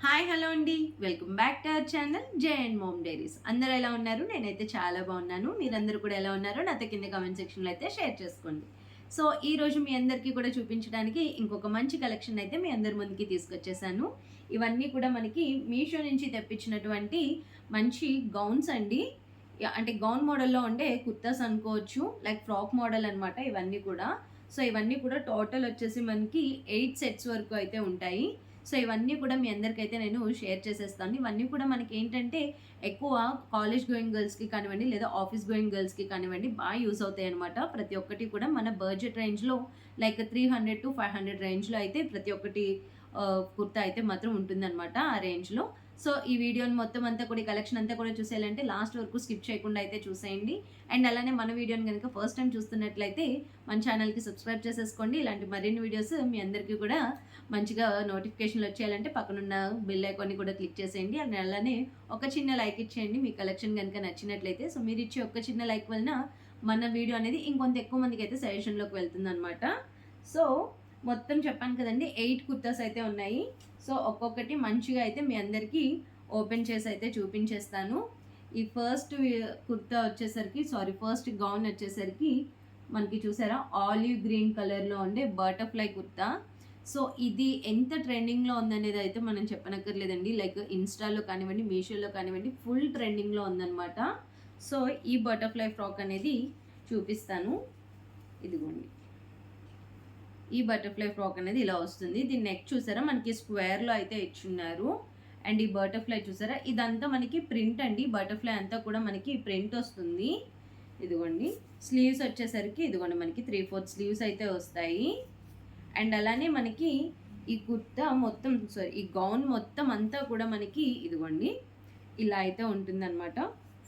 Hi hello అండి, welcome back to our channel J and mom diaries. అందరూ ఎలా ఉన్నారు? నేనైతే చాలా బాగున్నాను. మీరందరూ కూడా ఎలా ఉన్నారో నాతో కింద కామెంట్ సెక్షన్లో అయితే షేర్ చేసుకోండి. సో ఈ రోజు మీ అందరికీ కూడా చూపించడానికి ఇంకొక మంచి కలెక్షన్ అయితే మీ అందరి ముందుకి తీసుకొచ్చేసాను. ఇవన్నీ కూడా మనకి మీషో నుంచి తెప్పించినటువంటి మంచి గౌన్స్ అండి. అంటే గౌన్ మోడల్లో ఉండే కుర్తాస్ అనుకోవచ్చు, లైక్ ఫ్రాక్ మోడల్ అనమాట ఇవన్నీ కూడా. సో ఇవన్నీ కూడా టోటల్ వచ్చేసి మనకి 8 సెట్స్ వరకు అయితే ఉంటాయి. సో ఇవన్నీ కూడా మీ అందరికైతే నేను షేర్ చేసేస్తాను. ఇవన్నీ కూడా మనకి ఏంటంటే ఎక్కువ కాలేజ్ గోయింగ్ గర్ల్స్‌కి కానివ్వండి, లేదా ఆఫీస్ గోయింగ్ గర్ల్స్‌కి కానివ్వండి బాగా యూజ్ అవుతాయన్నమాట. ప్రతి ఒక్కటి కూడా మన బడ్జెట్ రేంజ్‌లో లైక్ 300-500 రేంజ్‌లో అయితే ప్రతి ఒక్కటి కుర్తా అయితే మాత్రం ఉంటుందన్నమాట ఆ రేంజ్‌లో. సో ఈ వీడియోని మొత్తం అంతా కూడా ఈ కలెక్షన్ అంతా కూడా చూసేయాలంటే లాస్ట్ వరకు స్కిప్ చేయకుండా అయితే చూసేయండి. అండ్ అలానే మన వీడియోని కనుక ఫస్ట్ టైం చూస్తున్నట్లయితే మన ఛానల్‌కి సబ్స్క్రైబ్ చేసేసుకోండి. ఇలాంటి మరిన్ని వీడియోస్ మీ అందరికీ కూడా మంచిగా నోటిఫికేషన్లు వచ్చేయాలంటే పక్కనున్న బెల్ ఐకాన్ని కూడా క్లిక్ చేసేయండి. అండ్ అలానే ఒక చిన్న లైక్ ఇచ్చేయండి మీ కలెక్షన్ కనుక నచ్చినట్లయితే. సో మీరు ఇచ్చే ఒక చిన్న లైక్ వలన మన వీడియో అనేది ఇంకొంత ఎక్కువ మందికి అయితే సజెషన్లోకి వెళ్తుందన్నమాట. సో మొత్తం చెప్పాను కదండి, 8 కుర్తాస్ అయితే ఉన్నాయి. సో ఒక్కొక్కటి మంచిగా అయితే మీ అందరికీ ఓపెన్ చేసి అయితే చూపించేస్తాను. ఈ ఫస్ట్ కుర్తా వచ్చేసరికి ఫస్ట్ గౌన్ వచ్చేసరికి మనకి చూసారా ఆలివ్ గ్రీన్ కలర్లో ఉండే బటర్ఫ్లై కుర్తా. సో ఇది ఎంత ట్రెండింగ్లో ఉందనేది అయితే మనం చెప్పనక్కర్లేదండి. లైక్ ఇన్స్టాలో కానివ్వండి, మీషోలో కానివ్వండి ఫుల్ ట్రెండింగ్లో ఉందన్నమాట. సో ఈ బటర్ఫ్లై ఫ్రాక్ అనేది చూపిస్తాను. ఇదిగోండి, ఈ బటర్ఫ్లై ఫ్రాక్ అనేది ఇలా వస్తుంది. దీని నెక్ చూసారా మనకి స్క్వేర్లో అయితే ఇచ్చున్నారు. అండ్ ఈ బటర్ఫ్లై చూసారా ఇదంతా మనకి ప్రింట్ అండి. బటర్ఫ్లై అంతా కూడా మనకి ప్రింట్ వస్తుంది. ఇదిగోండి స్లీవ్స్ వచ్చేసరికి ఇదిగోండి మనకి 3/4 స్లీవ్స్ అయితే వస్తాయి. అండ్ అలానే మనకి ఈ కుర్తా మొత్తం ఈ గౌన్ మొత్తం అంతా కూడా మనకి ఇదిగోండి ఇలా అయితే ఉంటుందన్నమాట.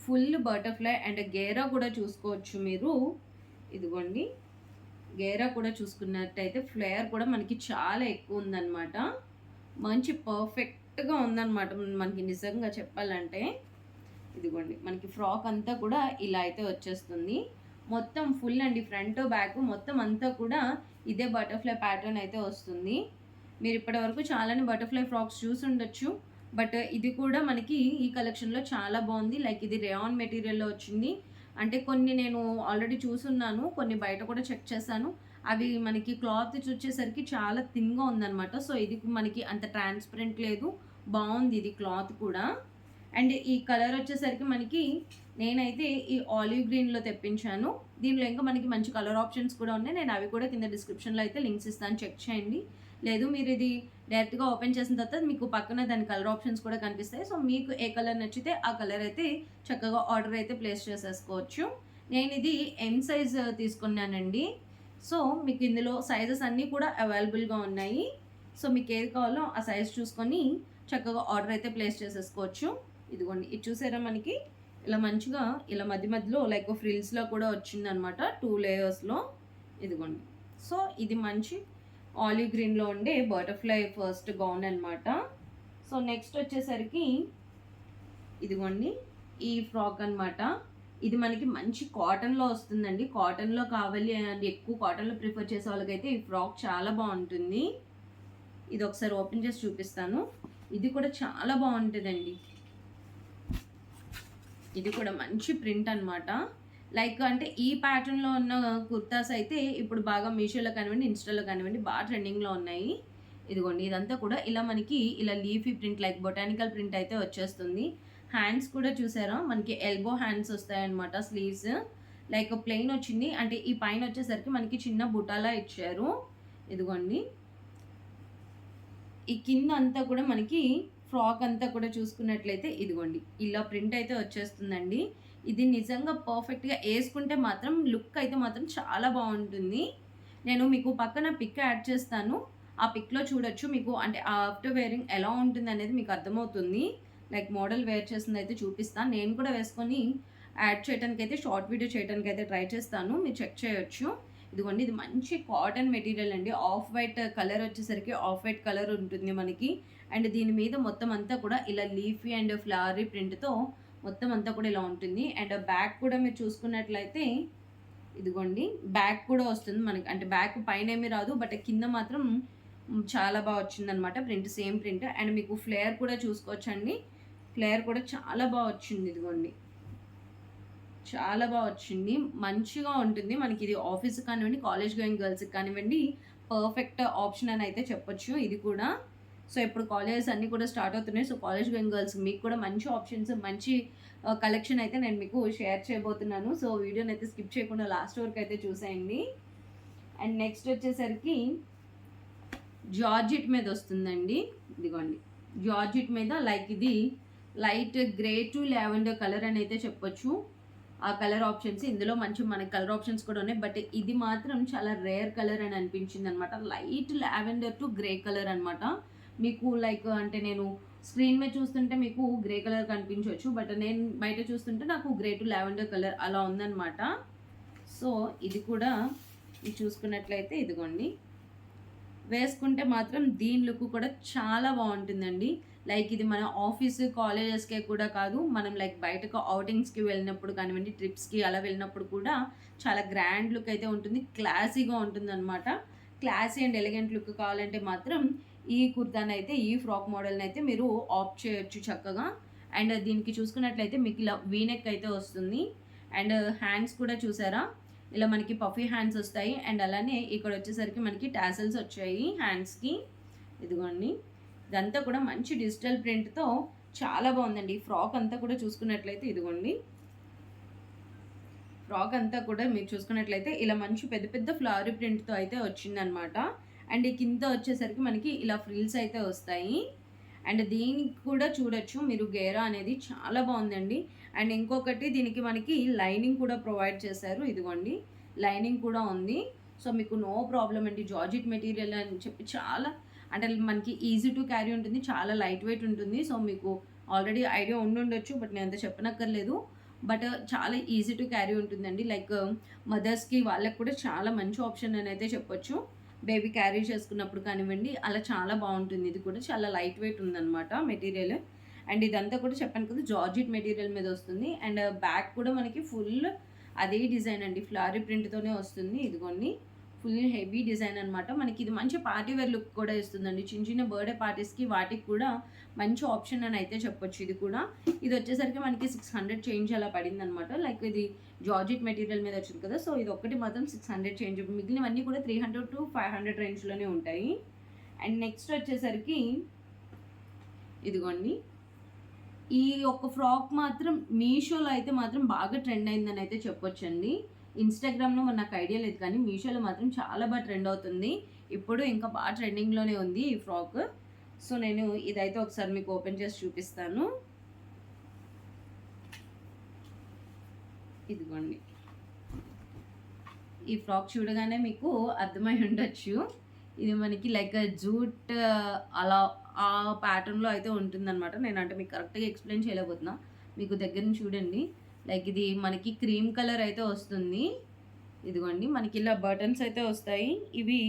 ఫుల్ బటర్ఫ్లై అండ్ గేరా కూడా చూసుకోవచ్చు మీరు. ఇదిగోండి గేరా కూడా చూసుకున్నట్టయితే ఫ్లేయర్ కూడా మనకి చాలా ఎక్కువ ఉందన్నమాట. మంచి పర్ఫెక్ట్గా ఉందన్నమాట మనకి నిజంగా చెప్పాలంటే. ఇదిగోండి మనకి ఫ్రాక్ అంతా కూడా ఇలా అయితే వచ్చేస్తుంది. మొత్తం ఫుల్ అండి, ఫ్రంట్ బ్యాక్ మొత్తం అంతా కూడా ఇదే బటర్ఫ్లై ప్యాటర్న్ అయితే వస్తుంది. మీరు ఇప్పటి వరకు చాలానే బటర్ఫ్లై ఫ్రాక్స్ చూసి ఉండొచ్చు, బట్ ఇది కూడా మనకి ఈ కలెక్షన్లో చాలా బాగుంది. లైక్ ఇది రేయాన్ మెటీరియల్లో వచ్చింది. అంటే కొన్ని నేను ఆల్రెడీ చూసున్నాను, కొన్ని బయట కూడా చెక్ చేశాను. అవి మనకి క్లాత్ వచ్చేసరికి చాలా థిన్గా ఉందన్నమాట. సో ఇది మనకి అంత ట్రాన్స్పరెంట్ లేదు, బాగుంది ఇది క్లాత్ కూడా. అండ్ ఈ కలర్ వచ్చేసరికి మనకి నేనైతే ఈ ఆలివ్ గ్రీన్లో తెప్పించాను. దీనిలో ఇంకా మనకి మంచి కలర్ ఆప్షన్స్ కూడా ఉన్నాయి. నేను అవి కూడా కింద డిస్క్రిప్షన్లో అయితే లింక్స్ ఇస్తాను, చెక్ చేయండి. లేదు మీరు ఇది డైరెక్ట్గా ఓపెన్ చేసిన తర్వాత మీకు పక్కన దాని కలర్ ఆప్షన్స్ కూడా కనిపిస్తాయి. సో మీకు ఏ కలర్ నచ్చితే ఆ కలర్ అయితే చక్కగా ఆర్డర్ అయితే ప్లేస్ చేసేసుకోవచ్చు. నేను ఇది ఎం సైజ్ తీసుకున్నానండి. సో మీకు ఇందులో సైజెస్ అన్నీ కూడా అవైలబుల్గా ఉన్నాయి. సో మీకు ఏది కావాలో ఆ సైజ్ చూసుకొని చక్కగా ఆర్డర్ అయితే ప్లేస్ చేసేసుకోవచ్చు. ఇదిగోండి ఇది చూసారా మనకి ఇలా మంచిగా ఇలా మధ్య మధ్యలో లైక్ ఫ్రిల్స్లో కూడా వచ్చిందనమాట 2 లేయర్స్లో. ఇదిగోండి సో ఇది మంచి ఆలివ్ గ్రీన్లో ఉండే బటర్ఫ్లై ఫస్ట్ గౌన్ అనమాట. సో నెక్స్ట్ వచ్చేసరికి ఇదిగోండి ఈ ఫ్రాక్ అనమాట. ఇది మనకి మంచి కాటన్లో వస్తుందండి. కాటన్లో కావాలి అని ఎక్కువ కాటన్లో ప్రిఫర్ చేసే వాళ్ళకైతే ఈ ఫ్రాక్ చాలా బాగుంటుంది. ఇది ఒకసారి ఓపెన్ చేసి చూపిస్తాను. ఇది కూడా చాలా బాగుంటుందండి. ఇది కూడా మంచి ప్రింట్ అనమాట. లైక్ అంటే ఈ ప్యాటర్న్లో ఉన్న కుర్తాస్ అయితే ఇప్పుడు బాగా మీషోలో కానివ్వండి, ఇన్స్టాలో కానివ్వండి బాగా ట్రెండింగ్లో ఉన్నాయి. ఇదిగోండి ఇదంతా కూడా ఇలా మనకి ఇలా leafy print like botanical print అయితే వచ్చేస్తుంది. హ్యాండ్స్ కూడా చూసారా మనకి ఎల్బో హ్యాండ్స్ వస్తాయన్నమాట. స్లీవ్స్ లైక్ ప్లెయిన్ వచ్చింది. అంటే ఈ పైన వచ్చేసరికి మనకి చిన్న బుటాలా ఇచ్చారు. ఇదిగోండి ఈ కింద అంతా కూడా మనకి ఫ్రాక్ అంతా కూడా చూసుకున్నట్లయితే ఇదిగోండి ఇలా ప్రింట్ అయితే వచ్చేస్తుందండి. ఇది నిజంగా పర్ఫెక్ట్గా వేసుకుంటే మాత్రం లుక్ అయితే మాత్రం చాలా బాగుంటుంది. నేను మీకు పక్కన పిక్ యాడ్ చేస్తాను, ఆ పిక్లో చూడొచ్చు. మీకు అంటే ఆఫ్టర్ వేరింగ్ ఎలా ఉంటుంది అనేది మీకు అర్థమవుతుంది. లైక్ మోడల్ వేర్ చేసింది అయితే చూపిస్తాను. నేను కూడా వేసుకొని యాడ్ చేయడానికి అయితే షార్ట్ వీడియో చేయడానికి అయితే ట్రై చేస్తాను, మీరు చెక్ చేయొచ్చు. ఇదిగోండి ఇది మంచి కాటన్ మెటీరియల్ అండి. ఆఫ్ వైట్ కలర్ వచ్చేసరికి ఆఫ్ వైట్ కలర్ ఉంటుంది మనకి. అండ్ దీని మీద మొత్తం అంతా కూడా ఇలా లీఫీ అండ్ ఫ్లవరీ ప్రింట్తో మొత్తం అంతా కూడా ఇలా ఉంటుంది. అండ్ బ్యాక్ కూడా మీరు చూసుకున్నట్లయితే ఇదిగోండి బ్యాక్ కూడా వస్తుంది మనకి. అంటే బ్యాక్ పైన ఏమీ రాదు, బట్ కింద మాత్రం చాలా బాగా వచ్చిందనమాట ప్రింట్, సేమ్ ప్రింట్. అండ్ మీకు ఫ్లేర్ కూడా చూసుకోవచ్చండి. ఫ్లేర్ కూడా చాలా బాగా వచ్చింది. ఇదిగోండి, చాలా బాగా వచ్చింది. మంచిగా ఉంటుంది. మనకి ఇది ఆఫీస్‌కి కానివ్వండి, కాలేజ్ గోయింగ్ గర్ల్స్‌కి కానివ్వండి, పర్ఫెక్ట్ ఆప్షన్ అని అయితే చెప్పొచ్చు ఇది కూడా. సో, ఇప్పుడు కాలేజెస్ అన్నీ కూడా స్టార్ట్ అవుతున్నాయి. సో, కాలేజ్ గోయింగ్ గర్ల్స్ మీకు కూడా మంచి ఆప్షన్స్, మంచి కలెక్షన్ అయితే నేను మీకు షేర్ చేయబోతున్నాను. సో, వీడియోనైతే స్కిప్ చేయకుండా లాస్ట్ వరకు అయితే చూసేయండి. అండ్ నెక్స్ట్ వచ్చేసరికి జార్జెట్ మీద వస్తుందండి. ఇదిగోండి, జార్జెట్ మీద లైక్ ఇది light grey to lavender colour అని అయితే చెప్పొచ్చు. ఆ కలర్ ఆప్షన్స్ ఇందులో మంచి మనకి కలర్ ఆప్షన్స్ కూడా ఉన్నాయి. బట్ ఇది మాత్రం చాలా రేర్ కలర్ అని అనిపించింది అనమాట. Light lavender to grey colour అనమాట. మీకు లైక్ అంటే నేను స్క్రీన్ మీద చూస్తుంటే మీకు గ్రే కలర్ కనిపించవచ్చు, బట్ నేను బయట చూస్తుంటే నాకు గ్రే టు లావెండర్ కలర్ అలా ఉందన్నమాట. సో ఇది కూడా చూసుకున్నట్లయితే ఇదిగోండి, వేసుకుంటే మాత్రం దీని లుక్ కూడా చాలా బాగుంటుందండి. లైక్ ఇది మన ఆఫీస్ కాలేజెస్కే కూడా కాదు, మనం లైక్ బయటకు అవుటింగ్స్కి వెళ్ళినప్పుడు కానివ్వండి, ట్రిప్స్కి అలా వెళ్ళినప్పుడు కూడా చాలా గ్రాండ్ లుక్ అయితే ఉంటుంది, క్లాసీగా ఉంటుంది అనమాట. క్లాసీ అండ్ ఎలిగెంట్ లుక్ కావాలంటే మాత్రం ఈ కుర్తాని అయితే, ఈ ఫ్రాక్ మోడల్ని అయితే మీరు ఆప్ట్ చేయొచ్చు చక్కగా. అండ్ దీనికి చూసుకున్నట్లయితే మీకు ఇలా వీనెక్ అయితే వస్తుంది. అండ్ హ్యాండ్స్ కూడా చూసారా, ఇలా మనకి పఫీ హ్యాండ్స్ వస్తాయి. అండ్ అలానే ఇక్కడ వచ్చేసరికి మనకి టాసల్స్ వచ్చాయి హ్యాండ్స్కి. ఇదిగోండి, ఇదంతా కూడా మంచి డిజిటల్ ప్రింట్తో చాలా బాగుందండి. ఫ్రాక్ అంతా కూడా చూసుకున్నట్లయితే ఇదిగోండి, ఫ్రాక్ అంతా కూడా మీరు చూసుకున్నట్లయితే ఇలా మంచి పెద్ద పెద్ద ఫ్లవరీ ప్రింట్తో అయితే వచ్చిందనమాట. అండ్ ఈ కింద వచ్చేసరికి మనకి ఇలా ఫ్రిల్స్ అయితే వస్తాయి. అండ్ దీనికి కూడా చూడొచ్చు మీరు, గేరా అనేది చాలా బాగుందండి. అండ్ ఇంకొకటి దీనికి మనకి లైనింగ్ కూడా ప్రొవైడ్ చేశారు. ఇదిగోండి, లైనింగ్ కూడా ఉంది. సో మీకు నో ప్రాబ్లం అండి. జార్జెట్ మెటీరియల్ అని చెప్పి చాలా అంటే మనకి ఈజీ టు క్యారీ ఉంటుంది, చాలా లైట్ వెయిట్ ఉంటుంది. సో మీకు ఆల్రెడీ ఐడియా ఉండుండొచ్చు, బట్ నేను అంత చెప్పనక్కర్లేదు. బట్ చాలా ఈజీ టు క్యారీ ఉంటుందండి. లైక్ మదర్స్కి వాళ్ళకి కూడా చాలా మంచి ఆప్షన్ అని అయితే చెప్పొచ్చు. బేబీ క్యారీ చేసుకున్నప్పుడు కానివ్వండి, అలా చాలా బాగుంటుంది. ఇది కూడా చాలా లైట్ వెయిట్ ఉందన్నమాట మెటీరియల్. అండ్ ఇదంతా కూడా చెప్పాను కదా, జార్జెట్ మెటీరియల్ మీద వస్తుంది. అండ్ బ్యాక్ కూడా మనకి ఫుల్ అదే డిజైన్ అండి, ఫ్లవరీ ప్రింట్తోనే వస్తుంది. ఇదిగోండి, ఫుల్ హెవీ డిజైన్ అనమాట. మనకి ఇది మంచి పార్టీ వేర్ లుక్ కూడా ఇస్తుందండి. చిన్న చిన్న బర్త్డే పార్టీస్కి వాటికి కూడా మంచి ఆప్షన్ అని అయితే చెప్పొచ్చు. ఇది కూడా, ఇది వచ్చేసరికి మనకి 600 చేంజ్ అలా పడింది అనమాట. లైక్ ఇది జార్జెట్ మెటీరియల్ మీద వచ్చింది కదా, సో ఇది ఒక్కటి మాత్రం 600 చేంజ్, మిగిలినవన్నీ కూడా 300 to 500 రేంజ్లోనే ఉంటాయి. అండ్ నెక్స్ట్ వచ్చేసరికి ఇదిగోండి, ఈ ఒక్క ఫ్రాక్ మాత్రం మీషోలో అయితే మాత్రం బాగా ట్రెండ్ అయిందని అయితే చెప్పొచ్చండి. ఇన్స్టాగ్రామ్లో మరి నాకు ఐడియా లేదు, కానీ మీషోలో మాత్రం చాలా బాగా ట్రెండ్ అవుతుంది. ఇప్పుడు ఇంకా బాగా ట్రెండింగ్లోనే ఉంది ఈ ఫ్రాక్. సో నేను ఇదైతే ఒకసారి మీకు ఓపెన్ చేసి చూపిస్తాను. ఇదిగోండి, ఈ ఫ్రాక్ చూడగానే మీకు అర్థమై ఉండొచ్చు, ఇది మనకి లైక్ జూట్ అలా ఆ ప్యాటర్న్లో అయితే ఉంటుందన్నమాట. నేను అంటే మీకు కరెక్ట్గా ఎక్స్ప్లెయిన్ చేయలేకపోతున్నా, మీకు దగ్గర నుంచి చూడండి. లైక్ ఇది మనకి క్రీమ్ కలర్ అయితే వస్తుంది. ఇదిగోండి, మనకి ఇలా బటన్స్ అయితే వస్తాయి. ఇవి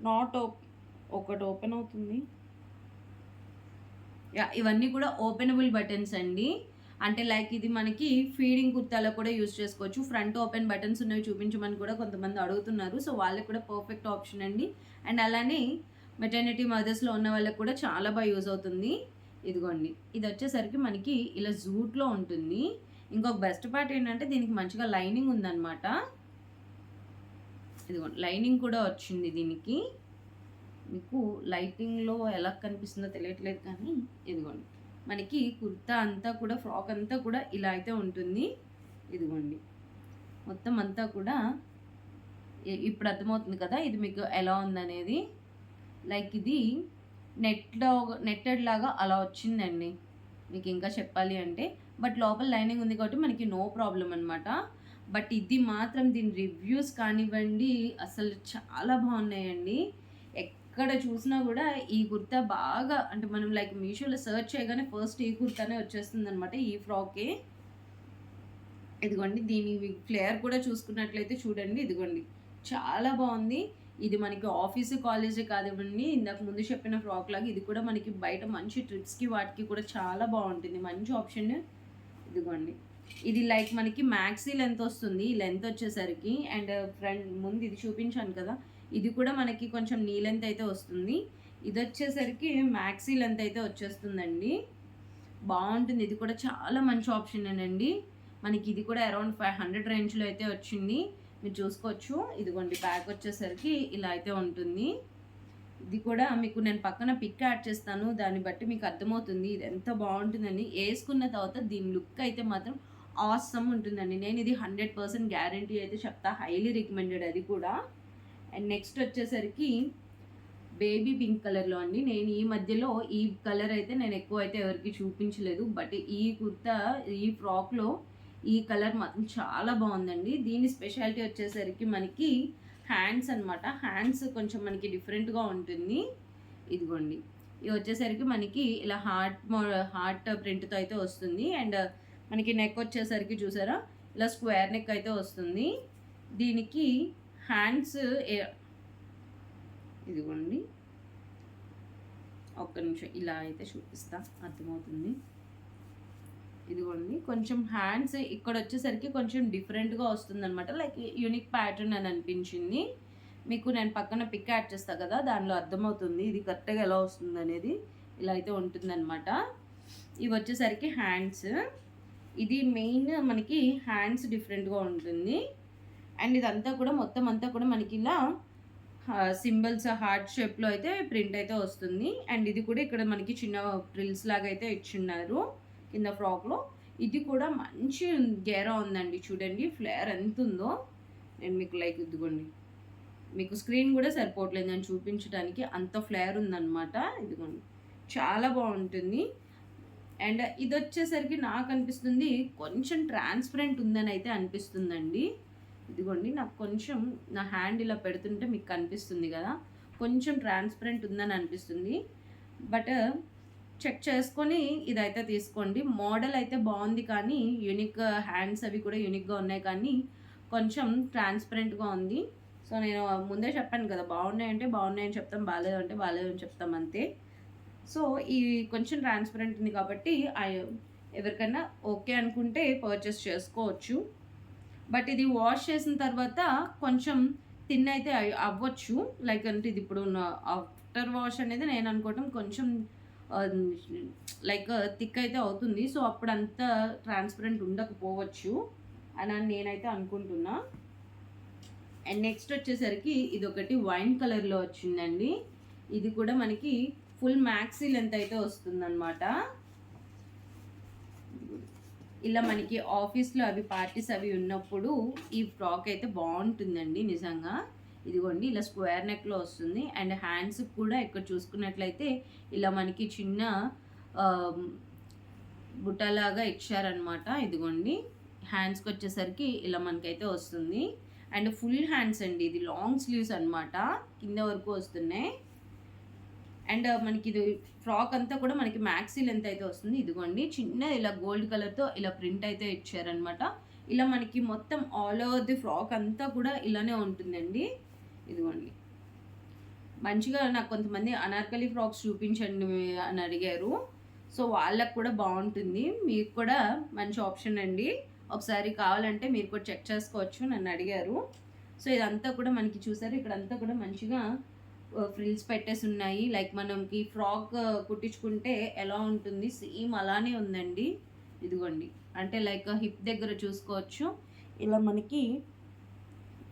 నాట్ ఒకటి ఓపెన్ అవుతుంది. ఇవన్నీ కూడా ఓపెనబుల్ బటన్స్ అండి. అంటే లైక్ ఇది మనకి ఫీడింగ్ కుర్తాలో కూడా యూజ్ చేసుకోవచ్చు. ఫ్రంట్ ఓపెన్ బటన్స్ ఉన్నవి చూపించమని కూడా కొంతమంది అడుగుతున్నారు. సో వాళ్ళకి కూడా పర్ఫెక్ట్ ఆప్షన్ అండి. అండ్ అలానే మెటర్నిటీ మదర్స్లో ఉన్న వాళ్ళకి కూడా చాలా బాగా యూజ్ అవుతుంది. ఇదిగోండి, ఇది వచ్చేసరికి మనకి ఇలా జూట్లో ఉంటుంది. ఇంకొక బెస్ట్ పార్ట్ ఏంటంటే దీనికి మంచిగా లైనింగ్ ఉందన్నమాట. ఇదిగోండి, లైనింగ్ కూడా వచ్చింది దీనికి. మీకు లైటింగ్లో ఎలా కనిపిస్తుందో తెలియట్లేదు, కానీ ఇదిగోండి మనకి కుర్తా అంతా కూడా, ఫ్రాక్ అంతా కూడా ఇలా అయితే ఉంటుంది. ఇదిగోండి, మొత్తం అంతా కూడా ఇప్పుడు అర్థమవుతుంది కదా ఇది మీకు ఎలా ఉందనేది. లైక్ ఇది నెట్టెడ్ లాగా అలా వచ్చిందండి మీకు ఇంకా చెప్పాలి అంటే. బట్ లోపల లైనింగ్ ఉంది కాబట్టి మనకి నో ప్రాబ్లం అనమాట. బట్ ఇది మాత్రం దీని రివ్యూస్ కానివ్వండి అసలు చాలా బాగున్నాయండి. ఎక్కడ చూసినా కూడా ఈ కుర్తా బాగా, అంటే మనం లైక్ మీషోలో సెర్చ్ చేయగానే ఫస్ట్ ఈ కుర్తానే వచ్చేస్తుంది అనమాట, ఈ ఫ్రాకే. ఇదిగోండి, దీని ఫ్లేయర్ కూడా చూసుకున్నట్లయితే చూడండి, ఇదిగోండి చాలా బాగుంది. ఇది మనకి ఆఫీసు కాలేజీ కానివ్వండి, ఇందాక ముందు చెప్పిన ఫ్రాక్ లాగా ఇది కూడా మనకి బయట మంచి ట్రిప్స్కి వాటికి కూడా చాలా బాగుంటుంది, మంచి ఆప్షన్. ఇదిగోండి, ఇది లైక్ మనకి మ్యాక్సీ లెంత్ వస్తుంది, ఈ లెంత్ వచ్చేసరికి. అండ్ ఫ్రంట్ ముందు ఇది చూపించాను కదా, ఇది కూడా మనకి కొంచెం నీ లెంత్ అయితే వస్తుంది. ఇది వచ్చేసరికి మ్యాక్సీ లెంత్ అయితే వచ్చేస్తుందండి. బాగుంటుంది. ఇది కూడా చాలా మంచి ఆప్షనేనండి. మనకి ఇది కూడా అరౌండ్ 500 రేంజ్లో అయితే వచ్చింది. మీరు చూసుకోవచ్చు. ఇదిగోండి బ్యాగ్ వచ్చేసరికి ఇలా అయితే ఉంటుంది. ఇది కూడా మీకు నేను పక్కన పిక్ యాడ్ చేస్తాను. దాన్ని బట్టి మీకు అర్థమవుతుంది ఇది ఎంత బాగుంటుందని. వేసుకున్న తర్వాత దీని లుక్ అయితే మాత్రం ఆసమ్ ఉంటుందండి. నేను ఇది 100% గ్యారంటీ అయితే చెప్తా. హైలీ రికమెండెడ్ అది కూడా. అండ్ నెక్స్ట్ వచ్చేసరికి బేబీ పింక్ కలర్లో అండి. నేను ఈ మధ్యలో ఈ కలర్ అయితే నేను ఎక్కువ అయితే ఎవరికి చూపించలేదు. బట్ ఈ కుర్తా ఈ ఫ్రాక్లో ఈ కలర్ మాత్రం చాలా బాగుందండి. దీని స్పెషాలిటీ వచ్చేసరికి మనకి హ్యాండ్స్ అనమాట. హ్యాండ్స్ కొంచెం మనకి డిఫరెంట్గా ఉంటుంది. ఇదిగోండి ఇది వచ్చేసరికి మనకి ఇలా హార్ట్ ప్రింట్తో అయితే వస్తుంది. అండ్ మనకి నెక్ వచ్చేసరికి చూసారా ఇలా స్క్వేర్ నెక్ అయితే వస్తుంది. దీనికి హ్యాండ్స్ ఇదిగోండి ఒక్క నిమిషం ఇలా అయితే చూపిస్తా, అర్థమవుతుంది. ఇదిగోండి కొంచెం హ్యాండ్స్ ఇక్కడ వచ్చేసరికి కొంచెం డిఫరెంట్గా వస్తుంది అనమాట. లైక్ యూనిక్ ప్యాటర్న్ అని అనిపించింది. మీకు నేను పక్కన పిక్ యాడ్ చేస్తాను కదా, దానిలో అర్థమవుతుంది ఇది కరెక్ట్గా ఎలా వస్తుంది అనేది. ఇలా అయితే ఉంటుందన్నమాట. ఇవి వచ్చేసరికి హ్యాండ్స్. ఇది మెయిన్ మనకి హ్యాండ్స్ డిఫరెంట్గా ఉంటుంది. అండ్ ఇదంతా కూడా మొత్తం అంతా కూడా మనకి ఇలా సింబల్స్ హార్ట్ షేప్లో అయితే ప్రింట్ అయితే వస్తుంది. అండ్ ఇది కూడా ఇక్కడ మనకి చిన్న ప్రిల్స్ లాగా అయితే ఇచ్చున్నారు కింద ఫ్రాక్లో. ఇది కూడా మంచి గేరా ఉందండి. చూడండి ఫ్లేర్ ఎంత ఉందో. నేను మీకు లైక్ ఇదిగోండి మీకు స్క్రీన్ కూడా సరిపోవట్లేదు నేను చూపించడానికి, అంత ఫ్లేర్ ఉందన్నమాట. ఇదిగోండి చాలా బాగుంటుంది. అండ్ ఇది వచ్చేసరికి నాకు అనిపిస్తుంది కొంచెం ట్రాన్స్పరెంట్ ఉందని అయితే అనిపిస్తుందండి. ఇదిగోండి నాకు కొంచెం నా హ్యాండ్ ఇలా పెడుతుంటే మీకు కనిపిస్తుంది కదా, కొంచెం ట్రాన్స్పరెంట్ ఉందని అనిపిస్తుంది. బట్ చెక్ చేసుకొని ఇదైతే తీసుకోండి. మోడల్ అయితే బాగుంది కానీ యూనిక్ హ్యాండ్స్ అవి కూడా యూనిక్గా ఉన్నాయి కానీ కొంచెం ట్రాన్స్పరెంట్గా ఉంది. సో నేను ముందే చెప్పాను కదా, బాగున్నాయంటే బాగున్నాయని చెప్తాం, బాగాలేదంటే బాగాలేదని చెప్తాం అంతే. సో ఈ కొంచెం ట్రాన్స్పరెంట్ ఉంది కాబట్టి ఎవరికైనా ఓకే అనుకుంటే పర్చేస్ చేసుకోవచ్చు. బట్ ఇది వాష్ చేసిన తర్వాత కొంచెం థిన్ అయితే అవ్వచ్చు. లైక్ అంటే ఇది ఇప్పుడు ఆఫ్టర్ వాష్ అనేది నేను అనుకోవటం కొంచెం లైక్ థిక్ అయితే అవుతుంది. సో అప్పుడు అంత ట్రాన్స్పరెంట్ ఉండకపోవచ్చు అని నేనైతే అనుకుంటున్నా. అండ్ నెక్స్ట్ వచ్చేసరికి ఇది ఒకటి వైన్ కలర్లో వచ్చిందండి. ఇది కూడా మనకి ఫుల్ మ్యాక్సీ లెంత్ అయితే వస్తుందన్నమాట. ఇలా మనకి ఆఫీస్లో అవి పార్టీస్ అవి ఉన్నప్పుడు ఈ ఫ్రాక్ అయితే బాగుంటుందండి నిజంగా. ఇదిగోండి ఇలా స్క్వేర్ నెక్లో వస్తుంది. అండ్ హ్యాండ్స్ కూడా ఇక్కడ చూసుకున్నట్లయితే ఇలా మనకి చిన్న బుట్టలాగా ఇచ్చారనమాట. ఇదిగోండి హ్యాండ్స్కి వచ్చేసరికి ఇలా మనకైతే వస్తుంది. అండ్ ఫుల్ హ్యాండ్స్ అండి, ఇది లాంగ్ స్లీవ్స్ అనమాట, కింద వరకు వస్తున్నాయి. అండ్ మనకి ఇది ఫ్రాక్ అంతా కూడా మనకి మ్యాక్సీ లెంత్ అయితే వస్తుంది. ఇదిగోండి చిన్న ఇలా గోల్డ్ కలర్తో ఇలా ప్రింట్ అయితే ఇచ్చారనమాట. ఇలా మనకి మొత్తం ఆల్ ఓవర్ ది ఫ్రాక్ అంతా కూడా ఇలానే ఉంటుందండి. ఇదిగోండి మంచిగా నాకు కొంతమంది అనార్కలి ఫ్రాక్స్ చూపించండి అని అడిగారు. సో వాళ్ళకు కూడా బాగుంటుంది, మీకు కూడా మంచి ఆప్షన్ అండి. ఒకసారి కావాలంటే మీరు కూడా చెక్ చేసుకోవచ్చు, నన్ను అడిగారు. సో ఇదంతా కూడా మనకి చూసారు ఇక్కడంతా కూడా మంచిగా ఫ్రిల్స్ పెట్టేసి ఉన్నాయి. లైక్ మనకి ఫ్రాక్ కుట్టించుకుంటే ఎలా ఉంటుంది సేమ్ అలానే ఉందండి. ఇదిగోండి అంటే లైక్ హిప్ దగ్గర చూసుకోవచ్చు ఇలా మనకి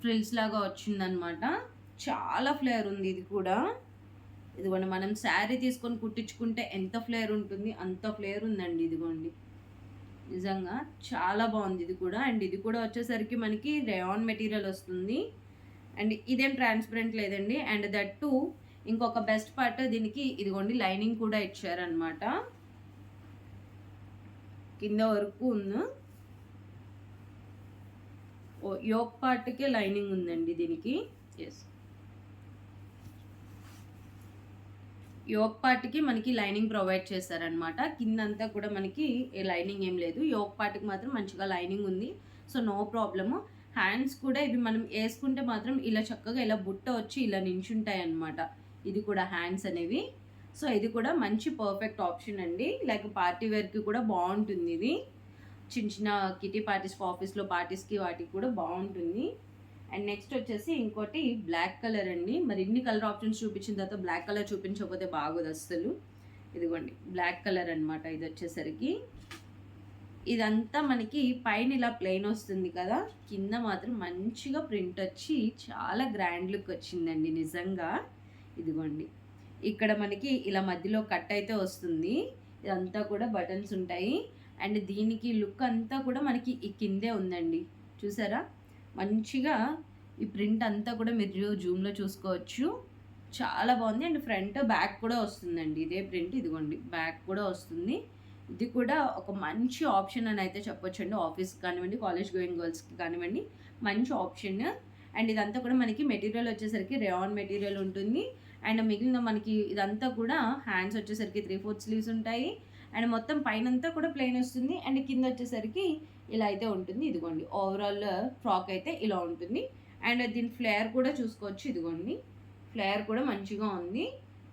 ఫ్రిల్స్ లాగా వచ్చిందనమాట. చాలా ఫ్లేర్ ఉంది ఇది కూడా. ఇదిగోండి మనం శారీ తీసుకొని కుట్టించుకుంటే ఎంత ఫ్లేర్ ఉంటుంది అంత ఫ్లేర్ ఉందండి. ఇదిగోండి నిజంగా చాలా బాగుంది ఇది కూడా. అండ్ ఇది కూడా వచ్చేసరికి మనకి రేయాన్ మెటీరియల్ వస్తుంది. అండ్ ఇదేం ట్రాన్స్పరెంట్ లేదండి. అండ్ దట్ టు ఇంకొక బెస్ట్ పార్ట్ దీనికి ఇదిగోండి లైనింగ్ కూడా ఇచ్చారనమాట, కింద వరకు ఉంది. యోక్ పార్ట్కే లైనింగ్ ఉందండి దీనికి. ఎస్ యోక్ పార్ట్కి మనకి లైనింగ్ ప్రొవైడ్ చేశారనమాట. కిందంతా కూడా మనకి లైనింగ్ ఏం లేదు, యోక్ పార్ట్కి మాత్రం మంచిగా లైనింగ్ ఉంది. So no problem. హ్యాండ్స్ కూడా ఇవి మనం వేసుకుంటే మాత్రం ఇలా చక్కగా ఇలా బుట్ట వచ్చి ఇలా నించుంటాయి అన్నమాట. ఇది కూడా హ్యాండ్స్ అనేవి. సో ఇది కూడా మంచి పర్ఫెక్ట్ ఆప్షన్ అండి. లైక్ పార్టీ వేర్కి కూడా బాగుంటుంది ఇది. చిన్న చిన్న కిటీ పార్టీస్, ఆఫీస్లో పార్టీస్కి వాటికి కూడా బాగుంటుంది. అండ్ నెక్స్ట్ వచ్చేసి ఇంకోటి బ్లాక్ కలర్ అండి. మరి ఇన్ని కలర్ ఆప్షన్స్ చూపించిన తర్వాత బ్లాక్ కలర్ చూపించకపోతే బాగోదు అస్సలు. ఇదిగోండి బ్లాక్ కలర్ అనమాట. ఇది వచ్చేసరికి ఇదంతా మనకి పైన ఇలా ప్లెయిన్ వస్తుంది కదా, కింద మాత్రం మంచిగా ప్రింట్ వచ్చి చాలా గ్రాండ్ లుక్ వచ్చిందండి నిజంగా. ఇదిగోండి ఇక్కడ మనకి ఇలా మధ్యలో కట్ అయితే వస్తుంది. ఇదంతా కూడా బటన్స్ ఉంటాయి. అండ్ దీనికి లుక్ అంతా కూడా మనకి ఈ కిందే ఉందండి. చూసారా మంచిగా ఈ ప్రింట్ అంతా కూడా మీరు జూమ్లో చూసుకోవచ్చు. చాలా బాగుంది. అండ్ ఫ్రంట్ బ్యాక్ కూడా వస్తుందండి ఇదే ప్రింట్. ఇదిగోండి బ్యాక్ కూడా వస్తుంది. ఇది కూడా ఒక మంచి ఆప్షన్ అని అయితే చెప్పొచ్చండి. ఆఫీస్కి కానివ్వండి, కాలేజ్ గోయింగ్ గర్ల్స్కి కానివ్వండి మంచి ఆప్షన్. అండ్ ఇదంతా కూడా మనకి మెటీరియల్ వచ్చేసరికి రేయాన్ మెటీరియల్ ఉంటుంది. అండ్ మిగిలిన మనకి ఇదంతా కూడా హ్యాండ్స్ వచ్చేసరికి 3/4 స్లీవ్స్ ఉంటాయి. అండ్ మొత్తం పైనంతా కూడా ప్లెయిన్ వస్తుంది. అండ్ కింద వచ్చేసరికి ఇలా అయితే ఉంటుంది. ఇదిగోండి ఓవరాల్ ఫ్రాక్ అయితే ఇలా ఉంటుంది. అండ్ దీని ఫ్లేర్ కూడా చూసుకోవచ్చు. ఇదిగోండి ఫ్లేర్ కూడా మంచిగా ఉంది.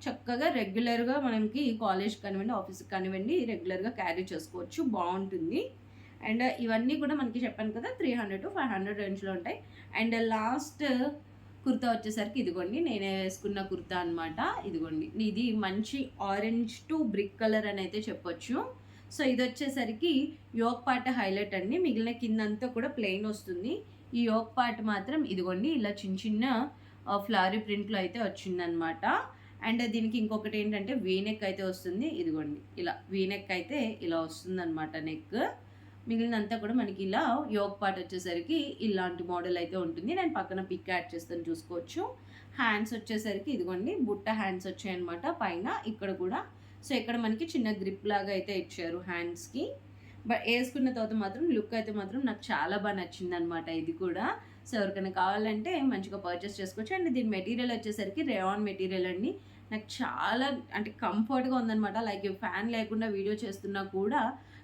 చక్కగా రెగ్యులర్గా మనకి కాలేజ్ కానివ్వండి, ఆఫీస్కి కానివ్వండి రెగ్యులర్గా క్యారీ చేసుకోవచ్చు. బాగుంటుంది. అండ్ ఇవన్నీ కూడా మనకి చెప్పాను కదా 300 to 500 రేంజ్లో ఉంటాయి. అండ్ లాస్ట్ కుర్తా వచ్చేసరికి ఇదిగోండి నేను వేసుకున్న కుర్తా అనమాట. ఇదిగోండి ఇది మంచి ఆరెంజ్ టు బ్రిక్ కలర్ అని అయితే చెప్పొచ్చు. సో ఇది వచ్చేసరికి యోక్ పార్ట్ హైలైట్ అండి. మిగిలిన కిందంతా కూడా ప్లెయిన్ వస్తుంది. ఈ యోక్ పార్ట్ మాత్రం ఇదిగోండి ఇలా చిన్న చిన్న ఫ్లవరీ ప్రింట్లో అయితే వచ్చిందనమాట. అండ్ దీనికి ఇంకొకటి ఏంటంటే వీనెక్ అయితే వస్తుంది. ఇదిగోండి ఇలా వీనెక్ అయితే ఇలా వస్తుంది అనమాట నెక్. మిగిలినంతా కూడా మనకి ఇలా యోక్ పార్ట్ వచ్చేసరికి ఇలాంటి మోడల్ అయితే ఉంటుంది. నేను పక్కన పిక్ యాడ్ చేస్తాను చూసుకోవచ్చు. హ్యాండ్స్ వచ్చేసరికి ఇదిగోండి బుట్ట హ్యాండ్స్ వచ్చాయన్నమాట పైన ఇక్కడ కూడా. సో ఇక్కడ మనకి చిన్న గ్రిప్ లాగా అయితే ఇచ్చారు హ్యాండ్స్కి. బట్ వేసుకున్న తర్వాత మాత్రం లుక్ అయితే మాత్రం నాకు చాలా బాగా నచ్చింది అనమాట ఇది కూడా. సో ఎవరికైనా కావాలంటే మంచిగా పర్చేస్ చేసుకోవచ్చు. అండ్ దీని మెటీరియల్ వచ్చేసరికి రేయాన్ మెటీరియల్ అండి. నాకు చాలా అంటే కంఫర్ట్గా ఉందనమాట. లైక్ ఫ్యాన్ లేకుండా వీడియో చేస్తున్నా కూడా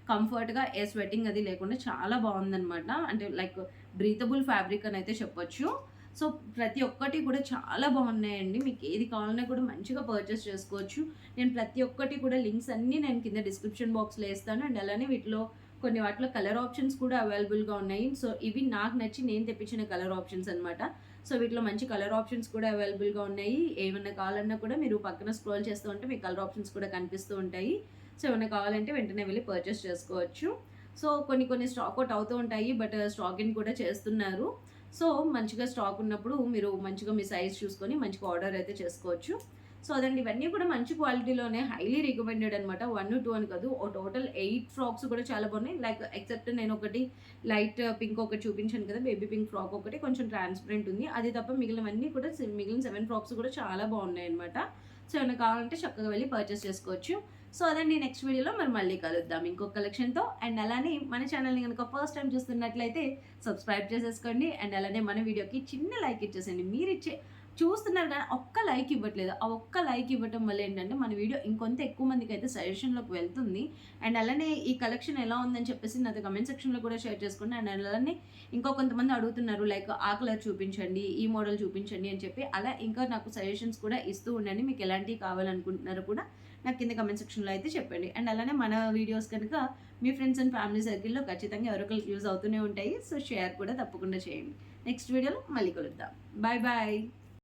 కంఫర్ట్గా ఏ స్వెట్టింగ్ అది లేకుండా చాలా బాగుందనమాట. అంటే లైక్ బ్రీతబుల్ ఫ్యాబ్రిక్ అని అయితే చెప్పొచ్చు. సో ప్రతి ఒక్కటి కూడా చాలా బాగున్నాయండి. మీకు ఏది కావాలన్నా కూడా మంచిగా పర్చేస్ చేసుకోవచ్చు. నేను ప్రతి ఒక్కటి కూడా లింక్స్ అన్నీ నేను కింద డిస్క్రిప్షన్ బాక్స్లో వేస్తాను. అండ్ అలానే వీటిలో కొన్ని వాటిలో కలర్ ఆప్షన్స్ కూడా అవైలబుల్గా ఉన్నాయి. సో ఇవి నాకు నచ్చి నేను తెప్పించిన కలర్ ఆప్షన్స్ అనమాట. సో వీటిలో మంచి కలర్ ఆప్షన్స్ కూడా అవైలబుల్గా ఉన్నాయి. ఏమైనా కావాలన్నా కూడా మీరు పక్కన స్క్రోల్ చేస్తూ ఉంటే మీకు కలర్ ఆప్షన్స్ కూడా కనిపిస్తూ ఉంటాయి. సో ఏమైనా కావాలంటే వెంటనే వెళ్ళి పర్చేస్ చేసుకోవచ్చు. సో కొన్ని స్టాక్ అవుట్ అవుతూ ఉంటాయి. బట్ స్టాక్ ఇన్ కూడా చేస్తున్నారు. సో మంచిగా స్టాక్ ఉన్నప్పుడు మీరు మంచిగా మీ సైజ్ చూసుకొని మంచిగా ఆర్డర్ అయితే చేసుకోవచ్చు. సో అదండి ఇవన్నీ కూడా మంచి క్వాలిటీలోనే హైలీ రికమెండెడ్ అనమాట. 1, 2 అని కాదు, ఓ టోటల్ 8 ఫ్రాక్స్ కూడా చాలా బాగున్నాయి. లైక్ ఎక్సెప్ట్ నేను ఒకటి లైట్ పింక్ ఒకటి చూపించాను కదా, బేబీ పింక్ ఫ్రాక్ ఒకటి కొంచెం ట్రాన్స్పరెంట్ ఉంది. అది తప్ప మిగిలినవన్నీ కూడా మిగిలిన 7 ఫ్రాక్స్ కూడా చాలా బాగున్నాయి అనమాట. సో ఏమైనా కావాలంటే చక్కగా వెళ్ళి పర్చేస్ చేసుకోవచ్చు. సో అదండి నెక్స్ట్ వీడియోలో మరి మళ్ళీ కలుద్దాం ఇంకొక కలెక్షన్తో. అండ్ అలానే మన ఛానల్ని కనుక ఫస్ట్ టైం చూస్తున్నట్లయితే సబ్స్క్రైబ్ చేసేసుకోండి. అండ్ అలానే మన వీడియోకి చిన్న లైక్ ఇచ్చేసండి. మీరు చూస్తున్నారు కానీ ఒక్క లైక్ ఇవ్వట్లేదు. ఆ ఒక్క లైక్ ఇవ్వటం వల్ల ఏంటంటే మన వీడియో ఇంకొంత ఎక్కువ మందికి అయితే సజెషన్లోకి వెళ్తుంది. అండ్ అలానే ఈ కలెక్షన్ ఎలా ఉందని చెప్పేసి నాతో కమెంట్ సెక్షన్లో కూడా షేర్ చేసుకోండి. అండ్ అలానే ఇంకో కొంతమంది అడుగుతున్నారు లైక్ ఆ కలర్ చూపించండి, ఈ మోడల్ చూపించండి అని చెప్పి. అలా ఇంకా నాకు సజెషన్స్ కూడా ఇస్తూ ఉండండి. మీకు ఎలాంటివి కావాలనుకుంటున్నారో కూడా నాకు కింద కమెంట్ సెక్షన్లో అయితే చెప్పండి. అండ్ అలానే మన వీడియోస్ కనుక మీ ఫ్రెండ్స్ అండ్ ఫ్యామిలీ సర్కిల్లో ఖచ్చితంగా ఎవరికైనా యూజ్ అవుతూనే ఉంటాయి. సో షేర్ కూడా తప్పకుండా చేయండి. నెక్స్ట్ వీడియోలో మళ్ళీ కలుద్దాం. Bye bye.